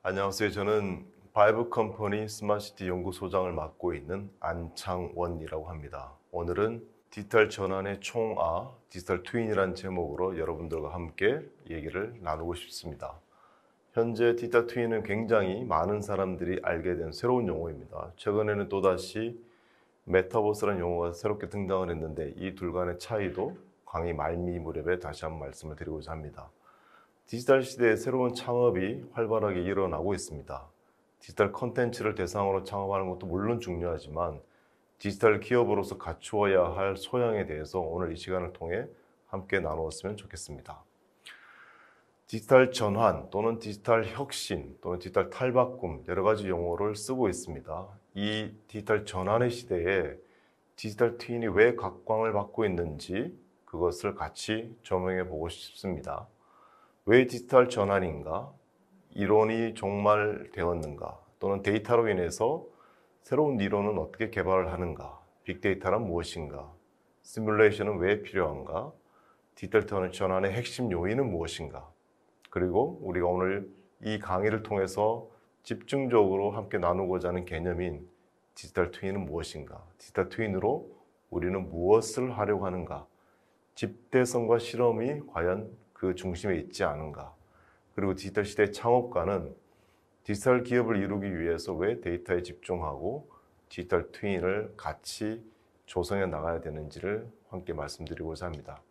안녕하세요. 저는 바이브 컴퍼니 스마트시티 연구소장을 맡고 있는 안창원이라고 합니다. 오늘은 디지털 전환의 총아, 디지털 트윈이라는 제목으로 여러분들과 함께 얘기를 나누고 싶습니다. 현재 디지털 트윈은 굉장히 많은 사람들이 알게 된 새로운 용어입니다. 최근에는 또다시 메타버스라는 용어가 새롭게 등장을 했는데 이 둘 간의 차이도 강의 말미 무렵에 다시 한번 말씀을 드리고자 합니다. 디지털 시대의 새로운 창업이 활발하게 일어나고 있습니다. 디지털 콘텐츠를 대상으로 창업하는 것도 물론 중요하지만 디지털 기업으로서 갖추어야 할 소양에 대해서 오늘 이 시간을 통해 함께 나누었으면 좋겠습니다. 디지털 전환 또는 디지털 혁신 또는 디지털 탈바꿈 여러 가지 용어를 쓰고 있습니다. 이 디지털 전환의 시대에 디지털 트윈이 왜 각광을 받고 있는지 그것을 같이 조명해 보고 싶습니다. 왜 디지털 전환인가? 이론이 종말되었는가? 또는 데이터로 인해서 새로운 이론은 어떻게 개발을 하는가? 빅데이터란 무엇인가? 시뮬레이션은 왜 필요한가? 디지털 전환의 핵심 요인은 무엇인가? 그리고 우리가 오늘 이 강의를 통해서 집중적으로 함께 나누고자 하는 개념인 디지털 트윈은 무엇인가? 디지털 트윈으로 우리는 무엇을 하려고 하는가? 집대성과 실험이 과연 그 중심에 있지 않은가? 그리고 디지털 시대 창업가는 디지털 기업을 이루기 위해서 왜 데이터에 집중하고 디지털 트윈을 같이 조성해 나가야 되는지를 함께 말씀드리고자 합니다.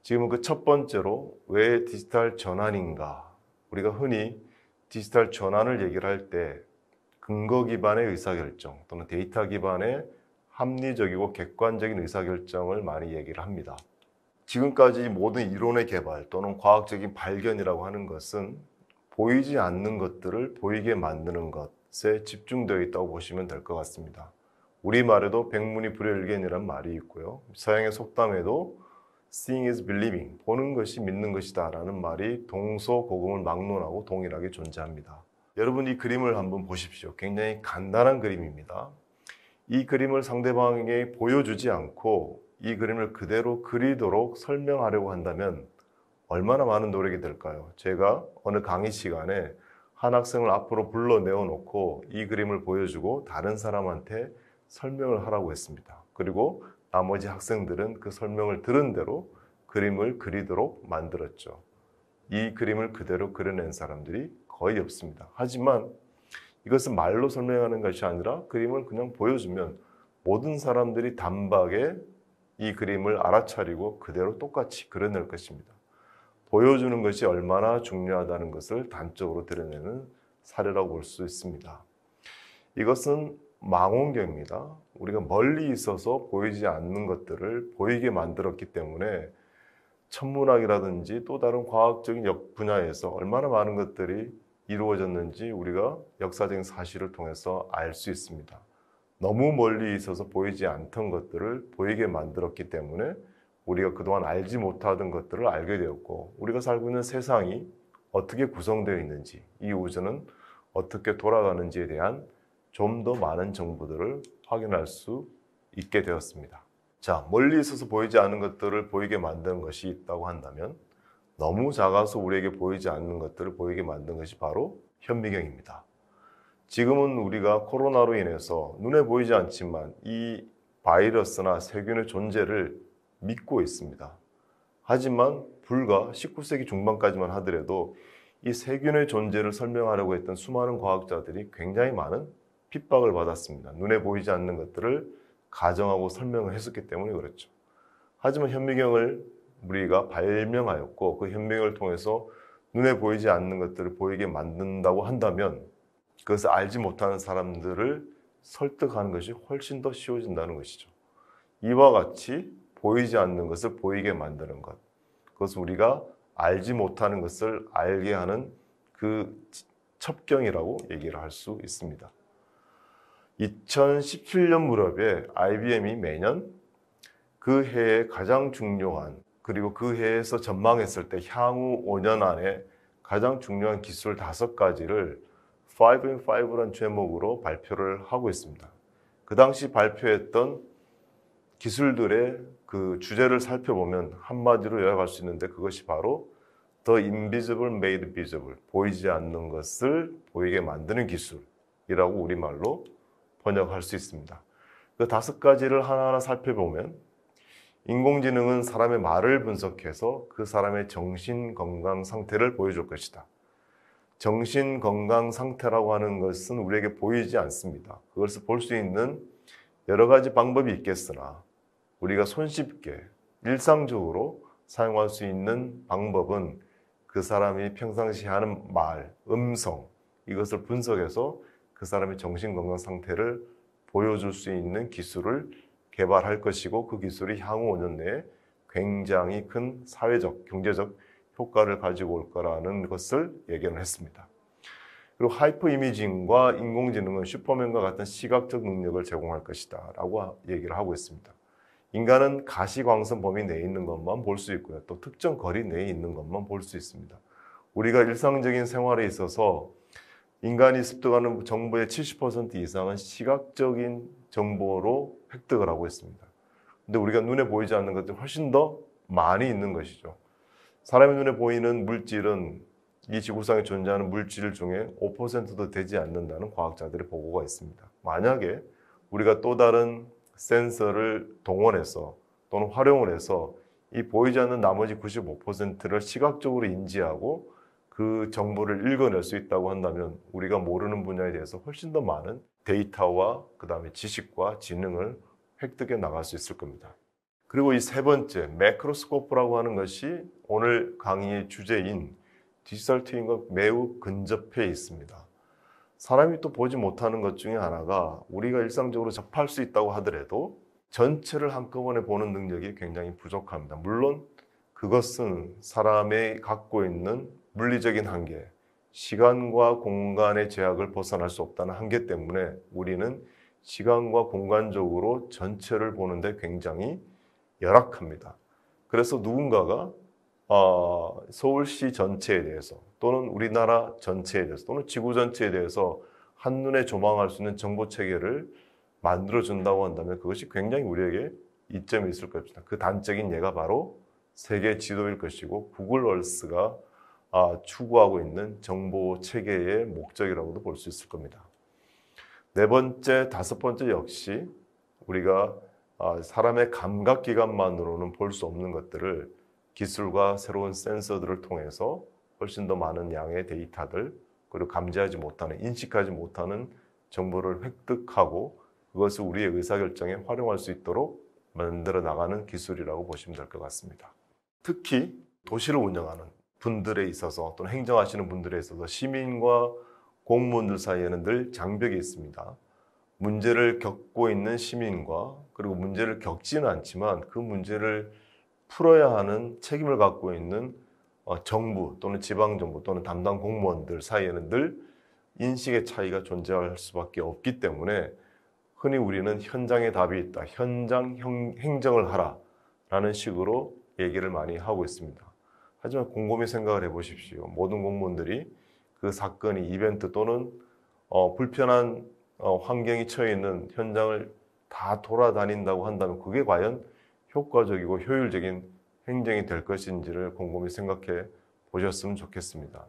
지금은 그 첫 번째로 왜 디지털 전환인가? 우리가 흔히 디지털 전환을 얘기를 할 때 근거 기반의 의사결정 또는 데이터 기반의 합리적이고 객관적인 의사결정을 많이 얘기를 합니다. 지금까지 모든 이론의 개발 또는 과학적인 발견이라고 하는 것은 보이지 않는 것들을 보이게 만드는 것에 집중되어 있다고 보시면 될 것 같습니다. 우리말에도 백문이 불여일견이라는 말이 있고요. 서양의 속담에도 Seeing is believing, 보는 것이 믿는 것이다 라는 말이 동서고금을 막론하고 동일하게 존재합니다. 여러분 이 그림을 한번 보십시오. 굉장히 간단한 그림입니다. 이 그림을 상대방에게 보여주지 않고 이 그림을 그대로 그리도록 설명하려고 한다면 얼마나 많은 노력이 될까요? 제가 어느 강의 시간에 한 학생을 앞으로 불러내어 놓고 이 그림을 보여주고 다른 사람한테 설명을 하라고 했습니다. 그리고 나머지 학생들은 그 설명을 들은 대로 그림을 그리도록 만들었죠. 이 그림을 그대로 그려낸 사람들이 거의 없습니다. 하지만 이것은 말로 설명하는 것이 아니라 그림을 그냥 보여주면 모든 사람들이 단박에 이 그림을 알아차리고 그대로 똑같이 그려낼 것입니다. 보여주는 것이 얼마나 중요하다는 것을 단적으로 드러내는 사례라고 볼 수 있습니다. 이것은 망원경입니다. 우리가 멀리 있어서 보이지 않는 것들을 보이게 만들었기 때문에 천문학이라든지 또 다른 과학적인 분야에서 얼마나 많은 것들이 이루어졌는지 우리가 역사적인 사실을 통해서 알 수 있습니다. 너무 멀리 있어서 보이지 않던 것들을 보이게 만들었기 때문에 우리가 그동안 알지 못하던 것들을 알게 되었고 우리가 살고 있는 세상이 어떻게 구성되어 있는지 이 우주는 어떻게 돌아가는지에 대한 좀 더 많은 정보들을 확인할 수 있게 되었습니다. 자, 멀리 있어서 보이지 않는 것들을 보이게 만드는 것이 있다고 한다면 너무 작아서 우리에게 보이지 않는 것들을 보이게 만든 것이 바로 현미경입니다. 지금은 우리가 코로나로 인해서 눈에 보이지 않지만 이 바이러스나 세균의 존재를 믿고 있습니다. 하지만 불과 19세기 중반까지만 하더라도 이 세균의 존재를 설명하려고 했던 수많은 과학자들이 굉장히 많은 핍박을 받았습니다. 눈에 보이지 않는 것들을 가정하고 설명을 했었기 때문에 그렇죠. 하지만 현미경을 우리가 발명하였고 그 현미경을 통해서 눈에 보이지 않는 것들을 보이게 만든다고 한다면 그것을 알지 못하는 사람들을 설득하는 것이 훨씬 더 쉬워진다는 것이죠. 이와 같이 보이지 않는 것을 보이게 만드는 것. 그것은 우리가 알지 못하는 것을 알게 하는 그 첩경이라고 얘기를 할 수 있습니다. 2017년 무렵에 IBM이 매년 그 해에 가장 중요한 그리고 그 해에서 전망했을 때 향후 5년 안에 가장 중요한 기술 5가지를 5in5라는 제목으로 발표를 하고 있습니다. 그 당시 발표했던 기술들의 그 주제를 살펴보면 한마디로 요약할 수 있는데 그것이 바로 The invisible made visible, 보이지 않는 것을 보이게 만드는 기술이라고 우리말로 번역할 수 있습니다. 그 5가지를 하나하나 살펴보면 인공지능은 사람의 말을 분석해서 그 사람의 정신건강 상태를 보여줄 것이다. 정신건강 상태라고 하는 것은 우리에게 보이지 않습니다. 그것을 볼 수 있는 여러 가지 방법이 있겠으나 우리가 손쉽게 일상적으로 사용할 수 있는 방법은 그 사람이 평상시 하는 말, 음성, 이것을 분석해서 그 사람의 정신건강 상태를 보여줄 수 있는 기술을 개발할 것이고, 그 기술이 향후 5년 내에 굉장히 큰 사회적, 경제적 효과를 가지고 올 거라는 것을 예견을 했습니다. 그리고 하이퍼 이미징과 인공지능은 슈퍼맨과 같은 시각적 능력을 제공할 것이다 라고 얘기를 하고 있습니다. 인간은 가시광선 범위 내에 있는 것만 볼 수 있고요. 또 특정 거리 내에 있는 것만 볼 수 있습니다. 우리가 일상적인 생활에 있어서 인간이 습득하는 정보의 70% 이상은 시각적인 정보로 획득을 하고 있습니다. 근데 우리가 눈에 보이지 않는 것들이 훨씬 더 많이 있는 것이죠. 사람의 눈에 보이는 물질은 이 지구상에 존재하는 물질 중에 5%도 되지 않는다는 과학자들의 보고가 있습니다. 만약에 우리가 또 다른 센서를 동원해서 또는 활용을 해서 이 보이지 않는 나머지 95%를 시각적으로 인지하고 그 정보를 읽어낼 수 있다고 한다면 우리가 모르는 분야에 대해서 훨씬 더 많은 데이터와 그 다음에 지식과 지능을 획득해 나갈 수 있을 겁니다. 그리고 이 3번째, 매크로스코프라고 하는 것이 오늘 강의의 주제인 디지털 트윈과 매우 근접해 있습니다. 사람이 또 보지 못하는 것 중에 하나가 우리가 일상적으로 접할 수 있다고 하더라도 전체를 한꺼번에 보는 능력이 굉장히 부족합니다. 물론 그것은 사람이 갖고 있는 물리적인 한계, 시간과 공간의 제약을 벗어날 수 없다는 한계 때문에 우리는 시간과 공간적으로 전체를 보는데 굉장히 열악합니다. 그래서 누군가가 서울시 전체에 대해서 또는 우리나라 전체에 대해서 또는 지구 전체에 대해서 한눈에 조망할 수 있는 정보 체계를 만들어준다고 한다면 그것이 굉장히 우리에게 이점이 있을 것입니다. 그 단적인 예가 바로 세계 지도일 것이고 구글 얼스가 추구하고 있는 정보 체계의 목적이라고도 볼 수 있을 겁니다. 4번째, 5번째 역시 우리가 사람의 감각기관만으로는 볼 수 없는 것들을 기술과 새로운 센서들을 통해서 훨씬 더 많은 양의 데이터들, 그리고 감지하지 못하는, 인식하지 못하는 정보를 획득하고 그것을 우리의 의사결정에 활용할 수 있도록 만들어 나가는 기술이라고 보시면 될 것 같습니다. 특히 도시를 운영하는 분들에 있어서 또는 행정하시는 분들에 있어서 시민과 공무원들 사이에는 늘 장벽이 있습니다. 문제를 겪고 있는 시민과 그리고 문제를 겪지는 않지만 그 문제를 풀어야 하는 책임을 갖고 있는 정부 또는 지방정부 또는 담당 공무원들 사이에는 늘 인식의 차이가 존재할 수밖에 없기 때문에 흔히 우리는 현장에 답이 있다, 현장 행정을 하라 라는 식으로 얘기를 많이 하고 있습니다. 하지만 곰곰이 생각을 해보십시오. 모든 공무원들이 그 사건이 이벤트 또는 불편한 환경이 처해 있는 현장을 다 돌아다닌다고 한다면 그게 과연 효과적이고 효율적인 행정이 될 것인지를 곰곰이 생각해 보셨으면 좋겠습니다.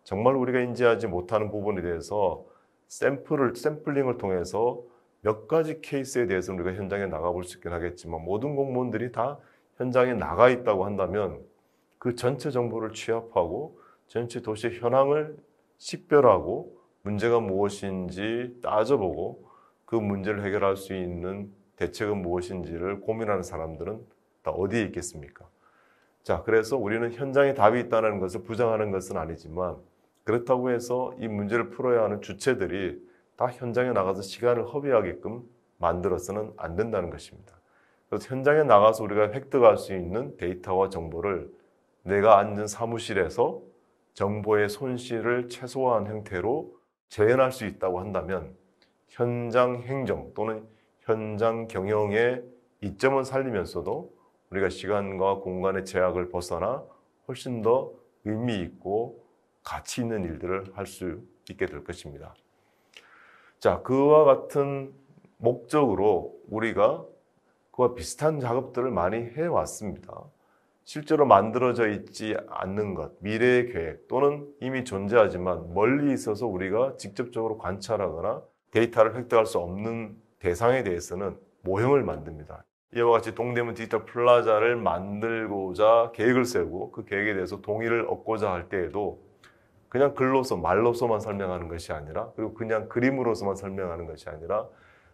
정말 우리가 인지하지 못하는 부분에 대해서 샘플링을 통해서 몇 가지 케이스에 대해서는 우리가 현장에 나가볼 수 있긴 하겠지만 모든 공무원들이 다 현장에 나가 있다고 한다면 그 전체 정보를 취합하고 전체 도시의 현황을 식별하고 문제가 무엇인지 따져보고 그 문제를 해결할 수 있는 대책은 무엇인지를 고민하는 사람들은 다 어디에 있겠습니까? 자, 그래서 우리는 현장에 답이 있다는 것을 부정하는 것은 아니지만 그렇다고 해서 이 문제를 풀어야 하는 주체들이 다 현장에 나가서 시간을 허비하게끔 만들어서는 안 된다는 것입니다. 그래서 현장에 나가서 우리가 획득할 수 있는 데이터와 정보를 내가 앉은 사무실에서 정보의 손실을 최소화한 형태로 재현할 수 있다고 한다면 현장 행정 또는 현장 경영의 이점은 살리면서도 우리가 시간과 공간의 제약을 벗어나 훨씬 더 의미 있고 가치 있는 일들을 할 수 있게 될 것입니다. 자, 그와 같은 목적으로 우리가 그와 비슷한 작업들을 많이 해왔습니다. 실제로 만들어져 있지 않는 것, 미래의 계획 또는 이미 존재하지만 멀리 있어서 우리가 직접적으로 관찰하거나 데이터를 획득할 수 없는 대상에 대해서는 모형을 만듭니다. 이와 같이 동대문 디지털 플라자를 만들고자 계획을 세우고 그 계획에 대해서 동의를 얻고자 할 때에도 그냥 글로서 말로서만 설명하는 것이 아니라, 그리고 그냥 그림으로서만 설명하는 것이 아니라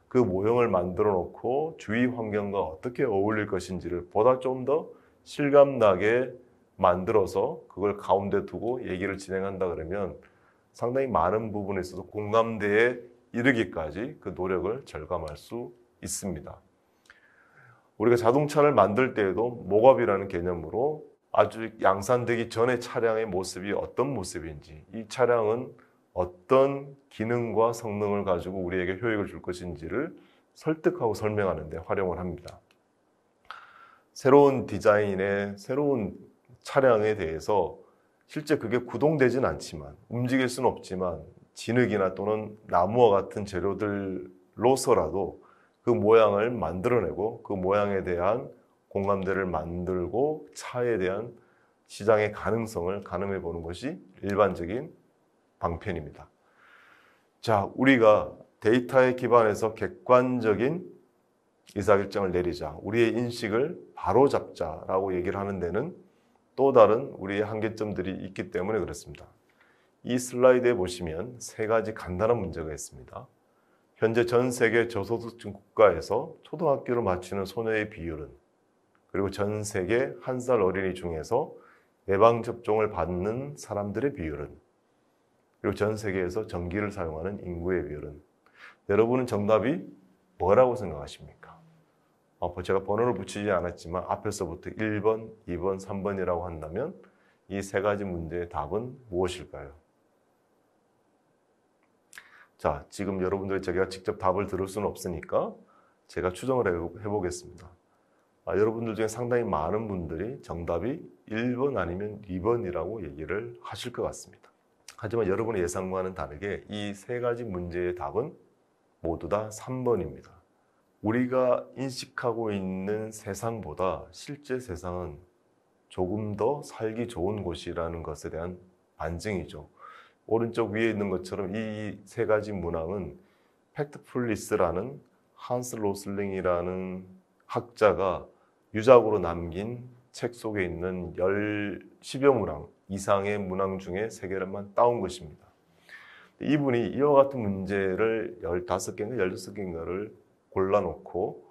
그 모형을 만들어 놓고 주위 환경과 어떻게 어울릴 것인지를 보다 좀 더 실감나게 만들어서 그걸 가운데 두고 얘기를 진행한다 그러면 상당히 많은 부분에 있어서 공감대에 이르기까지 그 노력을 절감할 수 있습니다. 우리가 자동차를 만들 때에도 모갑이라는 개념으로 아주 양산되기 전에 차량의 모습이 어떤 모습인지, 이 차량은 어떤 기능과 성능을 가지고 우리에게 효익을 줄 것인지를 설득하고 설명하는 데 활용을 합니다. 새로운 디자인의 새로운 차량에 대해서 실제 그게 구동되진 않지만, 움직일 수는 없지만 진흙이나 또는 나무와 같은 재료들로서라도 그 모양을 만들어내고 그 모양에 대한 공감대를 만들고 차에 대한 시장의 가능성을 가늠해 보는 것이 일반적인 방편입니다. 자, 우리가 데이터에 기반해서 객관적인 의사결정을 내리자, 우리의 인식을 바로잡자라고 얘기를 하는 데는 또 다른 우리의 한계점들이 있기 때문에 그렇습니다. 이 슬라이드에 보시면 세 가지 간단한 문제가 있습니다. 현재 전 세계 저소득층 국가에서 초등학교를 마치는 소녀의 비율은, 그리고 전 세계 1살 어린이 중에서 예방접종을 받는 사람들의 비율은, 그리고 전 세계에서 전기를 사용하는 인구의 비율은, 여러분은 정답이 뭐라고 생각하십니까? 제가 번호를 붙이지 않았지만 앞에서부터 1번, 2번, 3번이라고 한다면 이 세 가지 문제의 답은 무엇일까요? 자, 지금 여러분들이 제가 직접 답을 들을 수는 없으니까 제가 추정을 해보겠습니다. 여러분들 중에 상당히 많은 분들이 정답이 1번 아니면 2번이라고 얘기를 하실 것 같습니다. 하지만 여러분의 예상과는 다르게 이 세 가지 문제의 답은 모두 다 3번입니다. 우리가 인식하고 있는 세상보다 실제 세상은 조금 더 살기 좋은 곳이라는 것에 대한 반증이죠. 오른쪽 위에 있는 것처럼 이 세 가지 문항은 팩트풀리스라는 한스 로슬링이라는 학자가 유작으로 남긴 책 속에 있는 10여 문항 이상의 문항 중에 3개만 따온 것입니다. 이분이 이와 같은 문제를 15개인가 16개인가를 골라놓고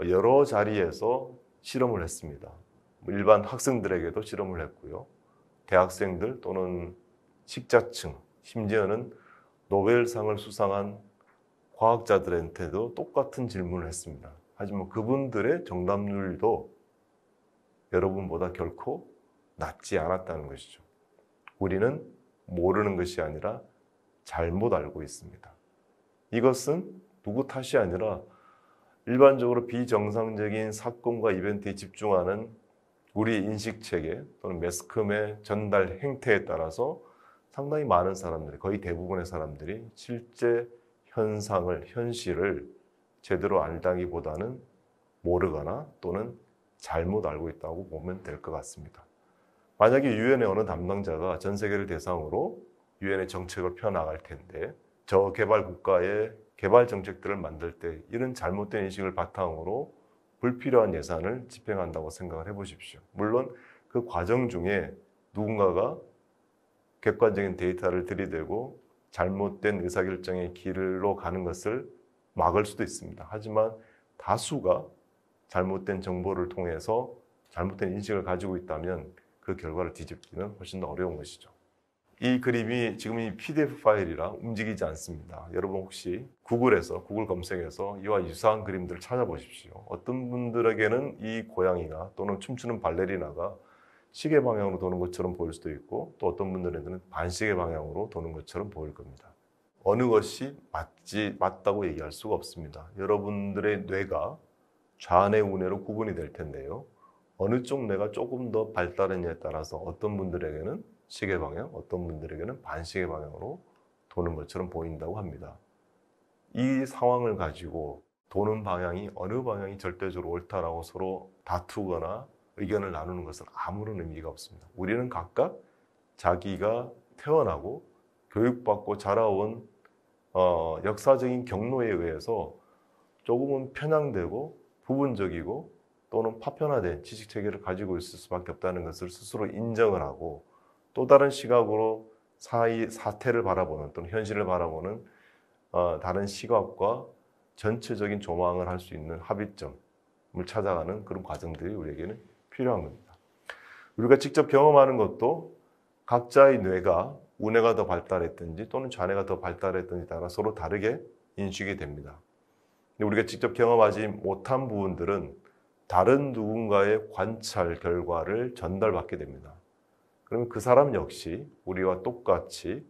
여러 자리에서 실험을 했습니다. 일반 학생들에게도 실험을 했고요. 대학생들 또는 식자층, 심지어는 노벨상을 수상한 과학자들한테도 똑같은 질문을 했습니다. 하지만 그분들의 정답률도 여러분보다 결코 낮지 않았다는 것이죠. 우리는 모르는 것이 아니라 잘못 알고 있습니다. 이것은 누구 탓이 아니라 일반적으로 비정상적인 사건과 이벤트에 집중하는 우리 인식체계 또는 매스컴의 전달 행태에 따라서 상당히 많은 사람들이, 거의 대부분의 사람들이 실제 현상을, 현실을 제대로 알다기보다는 모르거나 또는 잘못 알고 있다고 보면 될 것 같습니다. 만약에 유엔의 어느 담당자가 전 세계를 대상으로 유엔의 정책을 펴나갈 텐데 저개발 국가의 개발 정책들을 만들 때 이런 잘못된 인식을 바탕으로 불필요한 예산을 집행한다고 생각을 해보십시오. 물론 그 과정 중에 누군가가 객관적인 데이터를 들이대고 잘못된 의사결정의 길로 가는 것을 막을 수도 있습니다. 하지만 다수가 잘못된 정보를 통해서 잘못된 인식을 가지고 있다면 그 결과를 뒤집기는 훨씬 더 어려운 것이죠. 이 그림이 지금 이 PDF 파일이라 움직이지 않습니다. 여러분 혹시 구글 검색해서 이와 유사한 그림들을 찾아보십시오. 어떤 분들에게는 이 고양이가 또는 춤추는 발레리나가 시계 방향으로 도는 것처럼 보일 수도 있고, 또 어떤 분들에게는 반시계 방향으로 도는 것처럼 보일 겁니다. 어느 것이 맞다고 얘기할 수가 없습니다. 여러분들의 뇌가 좌뇌, 우뇌로 구분이 될 텐데요. 어느 쪽 뇌가 조금 더 발달했냐에 따라서 어떤 분들에게는 시계 방향, 어떤 분들에게는 반시계 방향으로 도는 것처럼 보인다고 합니다. 이 상황을 가지고 도는 방향이 어느 방향이 절대적으로 옳다라고 서로 다투거나 의견을 나누는 것은 아무런 의미가 없습니다. 우리는 각각 자기가 태어나고 교육받고 자라온 역사적인 경로에 의해서 조금은 편향되고 부분적이고 또는 파편화된 지식체계를 가지고 있을 수밖에 없다는 것을 스스로 인정을 하고 또 다른 시각으로 사태를 바라보는 또는 현실을 바라보는 다른 시각과 전체적인 조망을 할 수 있는 합의점을 찾아가는 그런 과정들이 우리에게는 필요한 겁니다. 우리가 직접 경험하는 것도 각자의 뇌가 우뇌가 더 발달했든지 또는 좌뇌가 더 발달했든지 따라 서로 다르게 인식이 됩니다. 근데 우리가 직접 경험하지 못한 부분들은 다른 누군가의 관찰 결과를 전달받게 됩니다. 그러면 그 사람 역시 우리와 똑같이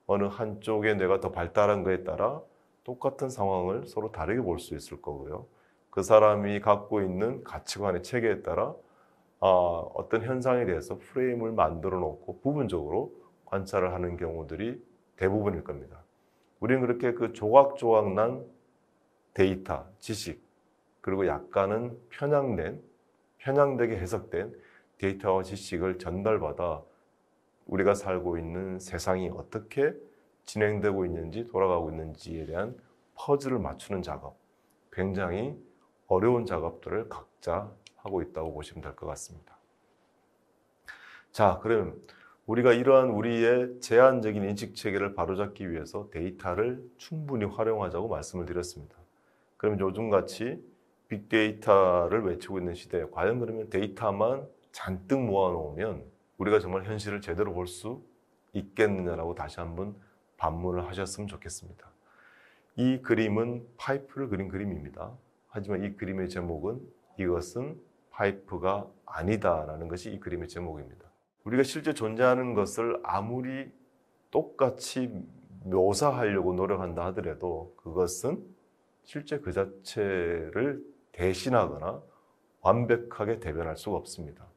어느 한쪽의 뇌가 더 발달한 것에 따라 똑같은 상황을 서로 다르게 볼 수 있을 거고요. 그 사람이 갖고 있는 가치관의 체계에 따라 어떤 현상에 대해서 프레임을 만들어 놓고 부분적으로 관찰을 하는 경우들이 대부분일 겁니다. 우리는 그렇게 그 조각조각난 데이터, 지식, 그리고 약간은 편향되게 해석된 데이터와 지식을 전달받아 우리가 살고 있는 세상이 어떻게 진행되고 있는지 돌아가고 있는지에 대한 퍼즐을 맞추는 작업, 굉장히 어려운 작업들을 각자 하고 있다고 보시면 될 것 같습니다. 자, 그럼 우리가 이러한 우리의 제한적인 인식체계를 바로잡기 위해서 데이터를 충분히 활용하자고 말씀을 드렸습니다. 그럼 요즘같이 빅데이터를 외치고 있는 시대에 과연 그러면 데이터만 잔뜩 모아놓으면 우리가 정말 현실을 제대로 볼 수 있겠느냐라고 다시 한번 반문을 하셨으면 좋겠습니다. 이 그림은 파이프를 그린 그림입니다. 하지만 이 그림의 제목은 이것은 파이프가 아니다라는 것이 이 그림의 제목입니다. 우리가 실제 존재하는 것을 아무리 똑같이 묘사하려고 노력한다 하더라도 그것은 실제 그 자체를 대신하거나 완벽하게 대변할 수가 없습니다.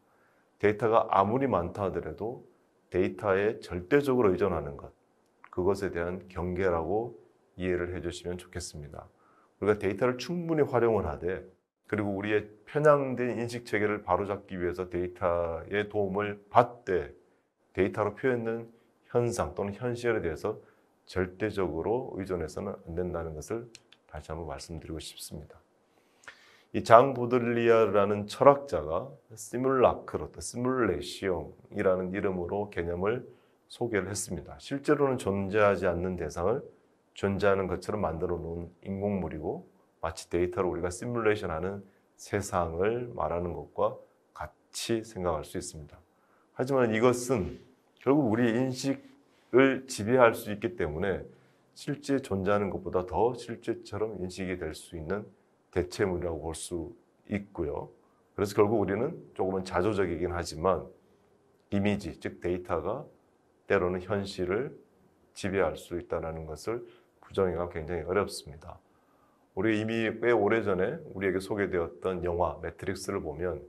데이터가 아무리 많다 하더라도 데이터에 절대적으로 의존하는 것, 그것에 대한 경계라고 이해를 해주시면 좋겠습니다. 우리가 데이터를 충분히 활용을 하되 그리고 우리의 편향된 인식체계를 바로잡기 위해서 데이터의 도움을 받되 데이터로 표현된 현상 또는 현실에 대해서 절대적으로 의존해서는 안 된다는 것을 다시 한번 말씀드리고 싶습니다. 이 장 보들리아르라는 철학자가 시뮬라크로, 시뮬레이션이라는 이름으로 개념을 소개를 했습니다. 실제로는 존재하지 않는 대상을 존재하는 것처럼 만들어 놓은 인공물이고 마치 데이터로 우리가 시뮬레이션하는 세상을 말하는 것과 같이 생각할 수 있습니다. 하지만 이것은 결국 우리 인식을 지배할 수 있기 때문에 실제 존재하는 것보다 더 실제처럼 인식이 될 수 있는 대체물이라고 볼 수 있고요. 그래서 결국 우리는 조금은 자조적이긴 하지만 이미지, 즉 데이터가 때로는 현실을 지배할 수 있다는 것을 부정하기가 굉장히 어렵습니다. 우리 이미 꽤 오래전에 우리에게 소개되었던 영화 매트릭스를 보면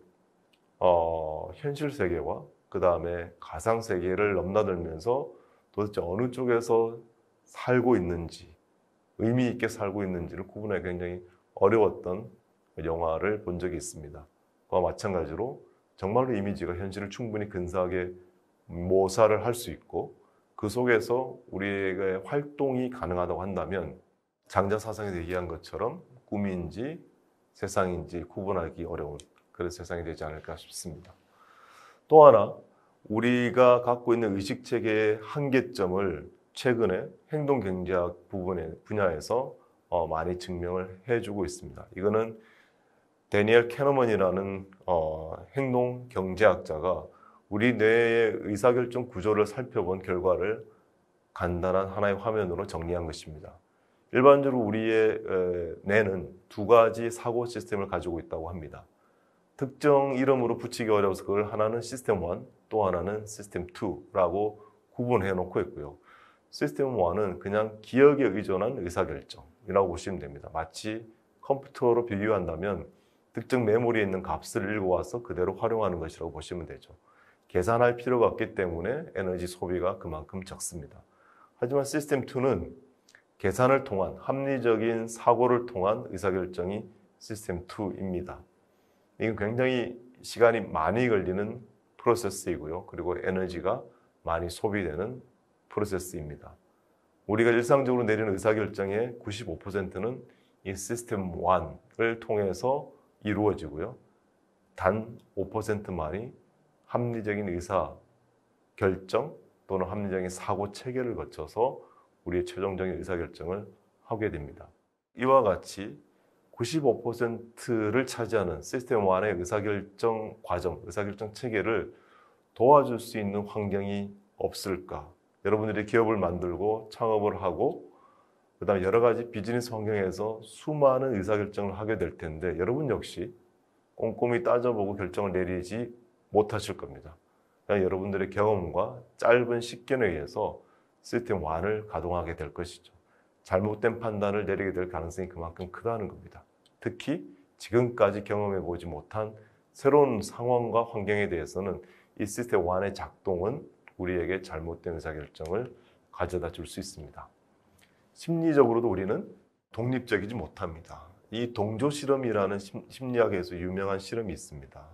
현실 세계와 그 다음에 가상 세계를 넘나들면서 도대체 어느 쪽에서 살고 있는지 의미 있게 살고 있는지를 구분하기 굉장히 어려웠던 영화를 본 적이 있습니다. 그와 마찬가지로 정말로 이미지가 현실을 충분히 근사하게 묘사를 할 수 있고 그 속에서 우리의 활동이 가능하다고 한다면 장자 사상에서 얘기한 것처럼 꿈인지 세상인지 구분하기 어려운 그런 세상이 되지 않을까 싶습니다. 또 하나 우리가 갖고 있는 의식체계의 한계점을 최근에 행동경제학 분야에서 많이 증명을 해주고 있습니다. 이거는 데니엘 캐너먼이라는 행동경제학자가 우리 뇌의 의사결정 구조를 살펴본 결과를 간단한 하나의 화면으로 정리한 것입니다. 일반적으로 우리의 뇌는 두 가지 사고 시스템을 가지고 있다고 합니다. 특정 이름으로 붙이기 어려워서 그걸 하나는 시스템 1, 또 하나는 시스템 2라고 구분해 놓고 있고요. 시스템 1은 그냥 기억에 의존한 의사결정이라고 보시면 됩니다. 마치 컴퓨터로 비교한다면 특정 메모리에 있는 값을 읽어와서 그대로 활용하는 것이라고 보시면 되죠. 계산할 필요가 없기 때문에 에너지 소비가 그만큼 적습니다. 하지만 시스템 2는 계산을 통한 합리적인 사고를 통한 의사결정이 시스템 2입니다. 이건 굉장히 시간이 많이 걸리는 프로세스이고요. 그리고 에너지가 많이 소비되는 프로세스입니다. 우리가 일상적으로 내리는 의사결정의 95%는 이 시스템 1을 통해서 이루어지고요. 단 5%만이 합리적인 의사결정 또는 합리적인 사고 체계를 거쳐서 우리의 최종적인 의사결정을 하게 됩니다. 이와 같이 95%를 차지하는 시스템 1의 의사결정 과정, 의사결정 체계를 도와줄 수 있는 환경이 없을까? 여러분들이 기업을 만들고 창업을 하고 그다음에 여러 가지 비즈니스 환경에서 수많은 의사결정을 하게 될 텐데 여러분 역시 꼼꼼히 따져보고 결정을 내리지 못하실 겁니다. 그냥 여러분들의 경험과 짧은 식견에 의해서 시스템 1을 가동하게 될 것이죠. 잘못된 판단을 내리게 될 가능성이 그만큼 크다는 겁니다. 특히 지금까지 경험해 보지 못한 새로운 상황과 환경에 대해서는 이 시스템 1의 작동은 우리에게 잘못된 의사결정을 가져다 줄 수 있습니다. 심리적으로도 우리는 독립적이지 못합니다. 이 동조 실험이라는 심리학에서 유명한 실험이 있습니다.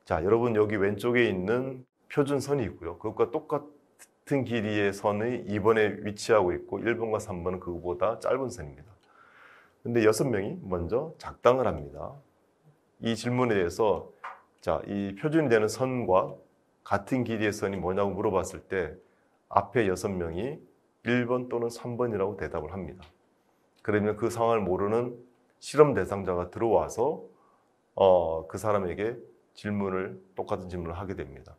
자, 여러분 여기 왼쪽에 있는 표준선이 있고요. 그것과 똑같은 길이의 선이 2번에 위치하고 있고 1번과 3번은 그거보다 짧은 선입니다. 근데 6명이 먼저 작당을 합니다. 이 질문에 대해서 자, 이 표준이 되는 선과 같은 길이의 선이 뭐냐고 물어봤을 때 앞에 6명이 1번 또는 3번이라고 대답을 합니다. 그러면 그 상황을 모르는 실험 대상자가 들어와서 그 사람에게 똑같은 질문을 하게 됩니다.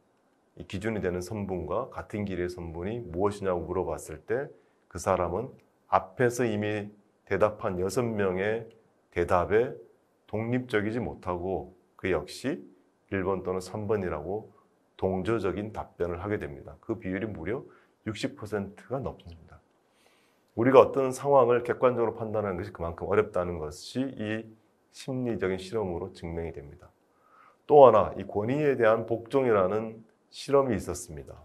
이 기준이 되는 선분과 같은 길이의 선분이 무엇이냐고 물어봤을 때 그 사람은 앞에서 이미 대답한 6명의 대답에 독립적이지 못하고 그 역시 1번 또는 3번이라고 동조적인 답변을 하게 됩니다. 그 비율이 무려 60%가 넘습니다. 우리가 어떤 상황을 객관적으로 판단하는 것이 그만큼 어렵다는 것이 이 심리적인 실험으로 증명이 됩니다. 또 하나, 이 권위에 대한 복종이라는 실험이 있었습니다.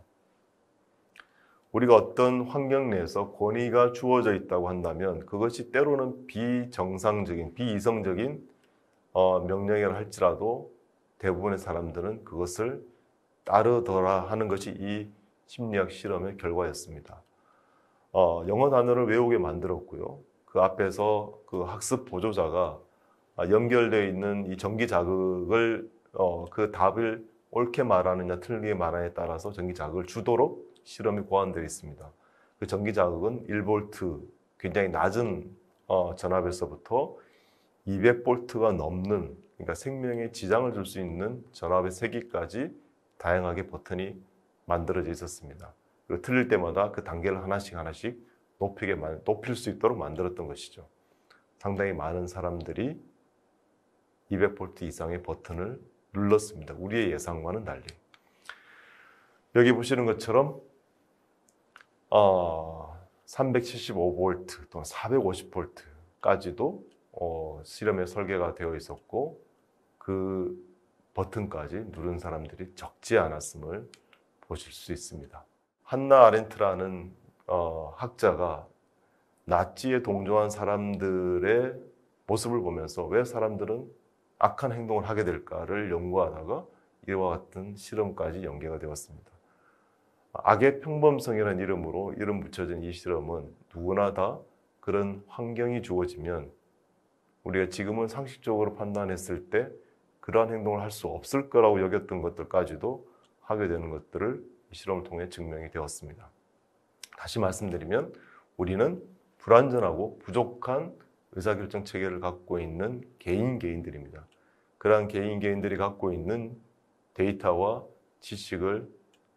우리가 어떤 환경 내에서 권위가 주어져 있다고 한다면 그것이 때로는 비정상적인, 비이성적인 명령이라 할지라도 대부분의 사람들은 그것을 따르더라 하는 것이 이 심리학 실험의 결과였습니다. 영어 단어를 외우게 만들었고요. 그 앞에서 그 학습 보조자가 연결되어 있는 이 전기 자극을 그 답을 옳게 말하느냐 틀리게 말하느냐에 따라서 전기 자극을 주도록 실험이 고안되어 있습니다. 그 전기 자극은 1V, 굉장히 낮은 전압에서부터 200V가 넘는, 그러니까 생명에 지장을 줄 수 있는 전압의 세기까지 다양하게 버튼이 만들어져 있었습니다. 그리고 틀릴 때마다 그 단계를 하나씩 높일 수 있도록 만들었던 것이죠. 상당히 많은 사람들이 200V 이상의 버튼을 눌렀습니다. 우리의 예상과는 달리. 여기 보시는 것처럼 375V 또는 450V까지도 실험에 설계가 되어 있었고 그 버튼까지 누른 사람들이 적지 않았음을 보실 수 있습니다. 한나 아렌트라는 학자가 나치에 동조한 사람들의 모습을 보면서 왜 사람들은 악한 행동을 하게 될까를 연구하다가 이와 같은 실험까지 연계가 되었습니다. 악의 평범성이라는 이름으로 이름 붙여진 이 실험은 누구나 다 그런 환경이 주어지면 우리가 지금은 상식적으로 판단했을 때 그러한 행동을 할 수 없을 거라고 여겼던 것들까지도 하게 되는 것들을 이 실험을 통해 증명이 되었습니다. 다시 말씀드리면 우리는 불완전하고 부족한 의사결정 체계를 갖고 있는 개인들입니다. 그러한 개인들이 갖고 있는 데이터와 지식을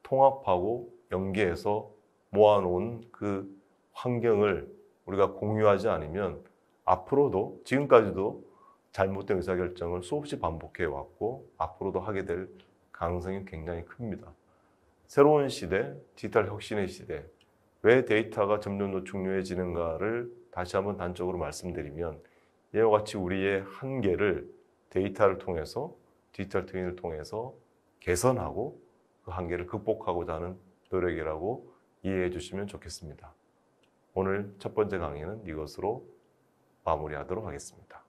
통합하고 연계해서 모아놓은 그 환경을 우리가 공유하지 않으면 앞으로도 지금까지도 잘못된 의사결정을 수없이 반복해 왔고 앞으로도 하게 될 가능성이 굉장히 큽니다. 새로운 시대, 디지털 혁신의 시대, 왜 데이터가 점점 더 중요해지는가를 다시 한번 단적으로 말씀드리면 이와 같이 우리의 한계를 데이터를 통해서 디지털 트윈을 통해서 개선하고 그 한계를 극복하고자 하는 노력이라고 이해해 주시면 좋겠습니다. 오늘 첫 번째 강의는 이것으로 마무리하도록 하겠습니다.